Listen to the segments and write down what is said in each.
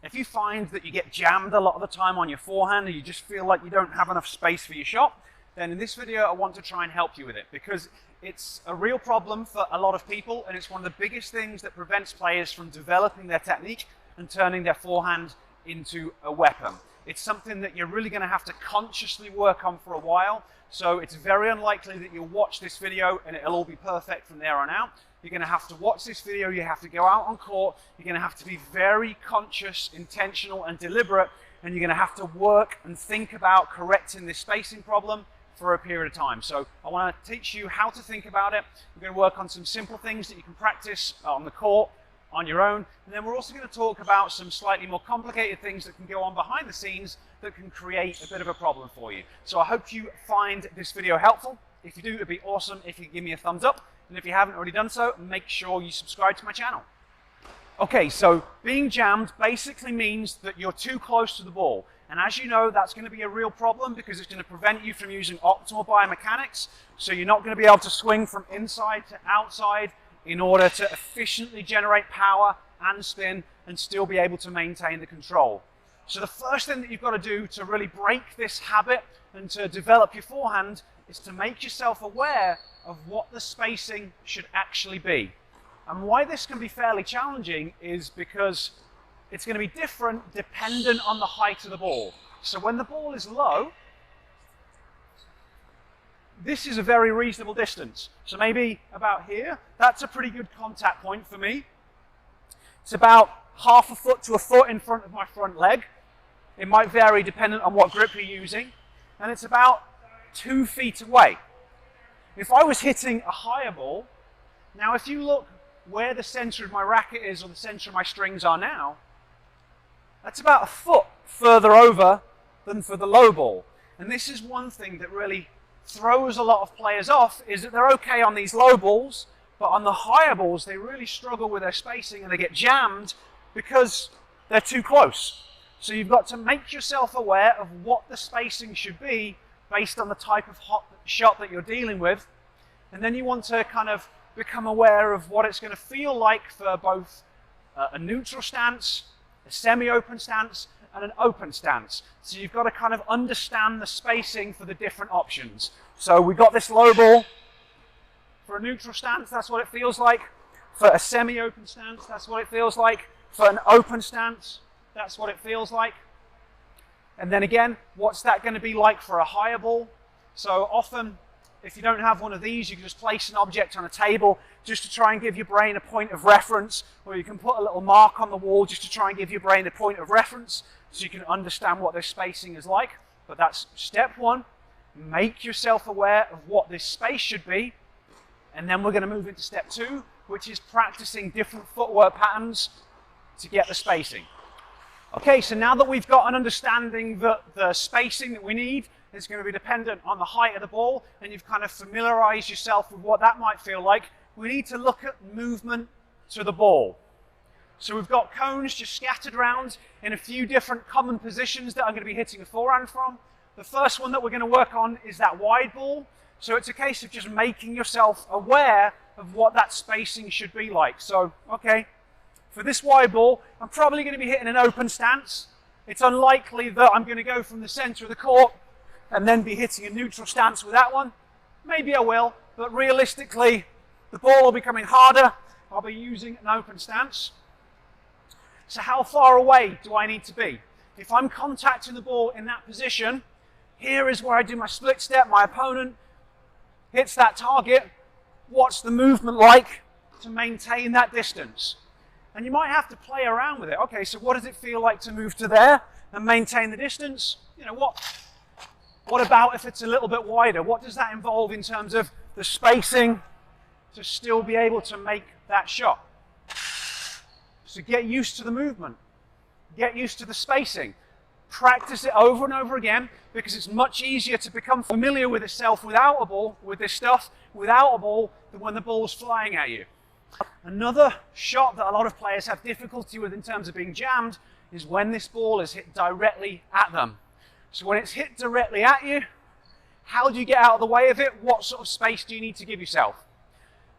If you find that you get jammed a lot of the time on your forehand and you just feel like you don't have enough space for your shot, then in this video I want to try and help you with it, because it's a real problem for a lot of people, and it's one of the biggest things that prevents players from developing their technique and turning their forehand into a weapon. It's something that you're really going to have to consciously work on for a while, so it's very unlikely that you'll watch this video and it'll all be perfect from there on out. You're going to have to watch this video, you have to go out on court, you're going to have to be very conscious, intentional and deliberate, and you're going to have to work and think about correcting this spacing problem for a period of time. So I want to teach you how to think about it. We're going to work on some simple things that you can practice on the court, on your own, and then we're also going to talk about some slightly more complicated things that can go on behind the scenes that can create a bit of a problem for you. So I hope you find this video helpful. If you do, it'd be awesome if you give me a thumbs up, and if you haven't already done so, make sure you subscribe to my channel. Okay, so being jammed basically means that you're too close to the ball. And as you know, that's going to be a real problem because it's going to prevent you from using optimal biomechanics. So you're not going to be able to swing from inside to outside in order to efficiently generate power and spin and still be able to maintain the control. So the first thing that you've got to do to really break this habit and to develop your forehand is to make yourself aware of what the spacing should actually be. And why this can be fairly challenging is because it's going to be different dependent on the height of the ball. So when the ball is low, this is a very reasonable distance. So maybe about here, that's a pretty good contact point for me. It's about half a foot to a foot in front of my front leg. It might vary dependent on what grip you're using. And it's about 2 feet away. If I was hitting a higher ball, now if you look where the center of my racket is or the center of my strings are now, that's about a foot further over than for the low ball. And this is one thing that really throws a lot of players off, is that they're okay on these low balls, but on the higher balls they really struggle with their spacing and they get jammed because they're too close. So you've got to make yourself aware of what the spacing should be based on the type of shot that you're dealing with, and then you want to kind of become aware of what it's going to feel like for both a neutral stance, a semi-open stance, and an open stance. So you've got to kind of understand the spacing for the different options. So we've got this low ball. For a neutral stance, that's what it feels like. For a semi-open stance, that's what it feels like. For an open stance, that's what it feels like. And then again, what's that going to be like for a higher ball? So often, if you don't have one of these, you can just place an object on a table just to try and give your brain a point of reference, or you can put a little mark on the wall just to try and give your brain a point of reference so you can understand what this spacing is like. But that's step one. Make yourself aware of what this space should be, and then we're going to move into step two, which is practicing different footwork patterns to get the spacing. Okay, so now that we've got an understanding that the spacing that we need is going to be dependent on the height of the ball, and you've kind of familiarized yourself with what that might feel like, we need to look at movement to the ball. So we've got cones just scattered around in a few different common positions that I'm going to be hitting a forehand from. The first one that we're going to work on is that wide ball. So it's a case of just making yourself aware of what that spacing should be like. So, okay, for this wide ball, I'm probably going to be hitting an open stance. It's unlikely that I'm going to go from the center of the court and then be hitting a neutral stance with that one. Maybe I will, but realistically, the ball will be coming harder. I'll be using an open stance. So how far away do I need to be? If I'm contacting the ball in that position, here is where I do my split step. My opponent hits that target. What's the movement like to maintain that distance? And you might have to play around with it. Okay, so what does it feel like to move to there and maintain the distance? You know, what about if it's a little bit wider? What does that involve in terms of the spacing to still be able to make that shot? So get used to the movement. Get used to the spacing. Practice it over and over again, because it's much easier to become familiar with itself without a ball, with this stuff, without a ball, than when the ball's flying at you. Another shot that a lot of players have difficulty with in terms of being jammed is when this ball is hit directly at them. So when it's hit directly at you, how do you get out of the way of it? What sort of space do you need to give yourself?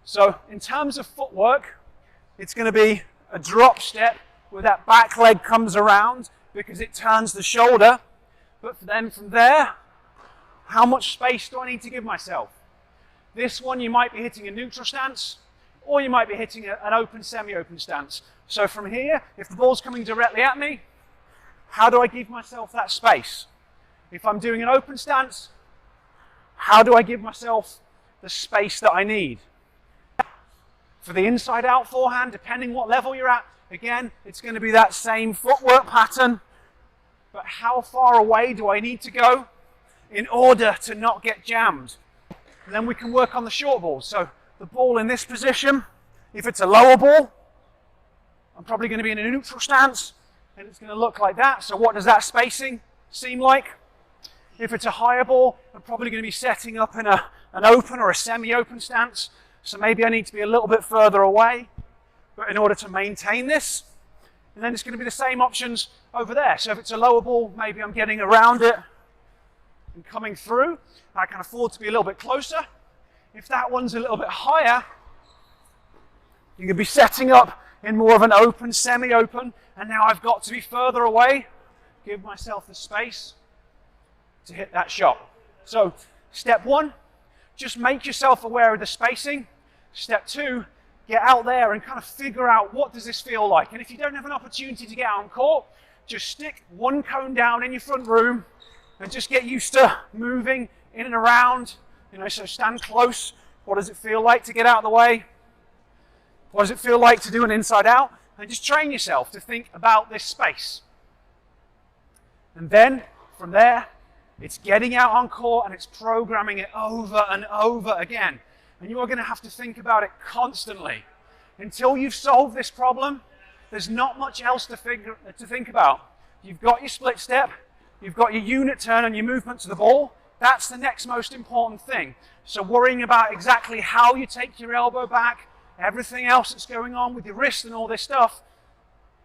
So in terms of footwork, it's going to be a drop step where that back leg comes around because it turns the shoulder. But then from there, how much space do I need to give myself? This one, you might be hitting a neutral stance, or you might be hitting an open, semi-open stance. So from here, if the ball's coming directly at me, how do I give myself that space? If I'm doing an open stance, how do I give myself the space that I need? For the inside-out forehand, depending what level you're at, again, it's going to be that same footwork pattern, but how far away do I need to go in order to not get jammed? And then we can work on the short ball. So the ball in this position, if it's a lower ball, I'm probably going to be in a neutral stance, and it's going to look like that. So what does that spacing seem like? If it's a higher ball, I'm probably going to be setting up in an open or a semi-open stance. So maybe I need to be a little bit further away, but in order to maintain this. And then it's going to be the same options over there. So if it's a lower ball, maybe I'm getting around it and coming through. I can afford to be a little bit closer. If that one's a little bit higher, you can be setting up in more of an open, semi-open, and now I've got to be further away, give myself the space to hit that shot. So step one, just make yourself aware of the spacing. Step two, get out there and kind of figure out what does this feel like. And if you don't have an opportunity to get out on court, just stick one cone down in your front room and just get used to moving in and around. You know, so stand close. What does it feel like to get out of the way? What does it feel like to do an inside out? And just train yourself to think about this space. And then from there, it's getting out on court and it's programming it over and over again. And you are going to have to think about it constantly. Until you've solved this problem, there's not much else to think about. You've got your split step, you've got your unit turn and your movement to the ball. That's the next most important thing. So worrying about exactly how you take your elbow back, everything else that's going on with your wrist and all this stuff,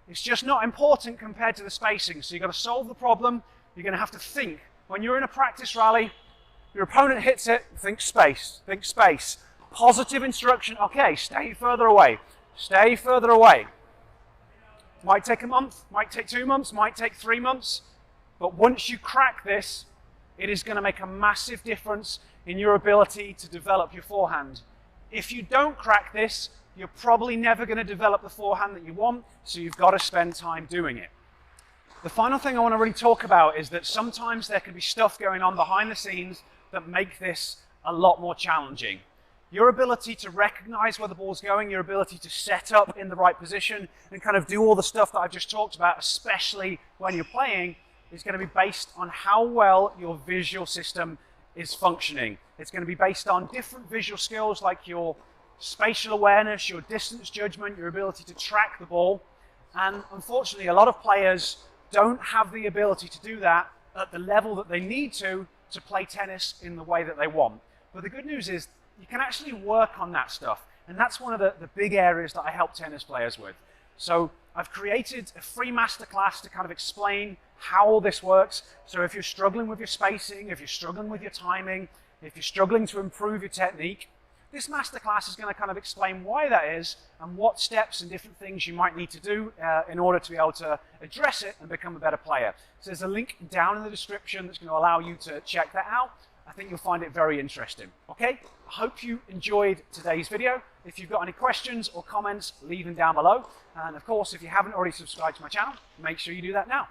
it's just not important compared to the spacing. So you've got to solve the problem. You're going to have to think. When you're in a practice rally, your opponent hits it, think space, think space. Positive instruction, okay, stay further away, stay further away. Might take a month, might take 2 months, might take 3 months, but once you crack this, it is going to make a massive difference in your ability to develop your forehand. If you don't crack this, you're probably never going to develop the forehand that you want, so you've got to spend time doing it. The final thing I want to really talk about is that sometimes there can be stuff going on behind the scenes that make this a lot more challenging. Your ability to recognize where the ball's going, your ability to set up in the right position and kind of do all the stuff that I've just talked about, especially when you're playing, is going to be based on how well your visual system is functioning. It's going to be based on different visual skills like your spatial awareness, your distance judgment, your ability to track the ball. And unfortunately, a lot of players don't have the ability to do that at the level that they need to play tennis in the way that they want. But the good news is you can actually work on that stuff. And that's one of the big areas that I help tennis players with. So I've created a free masterclass to kind of explain how all this works. So if you're struggling with your spacing, if you're struggling with your timing, if you're struggling to improve your technique, this masterclass is going to kind of explain why that is and what steps and different things you might need to do in order to be able to address it and become a better player. So there's a link down in the description that's going to allow you to check that out. I think you'll find it very interesting. Okay, I hope you enjoyed today's video. If you've got any questions or comments, leave them down below. And of course, if you haven't already subscribed to my channel, make sure you do that now.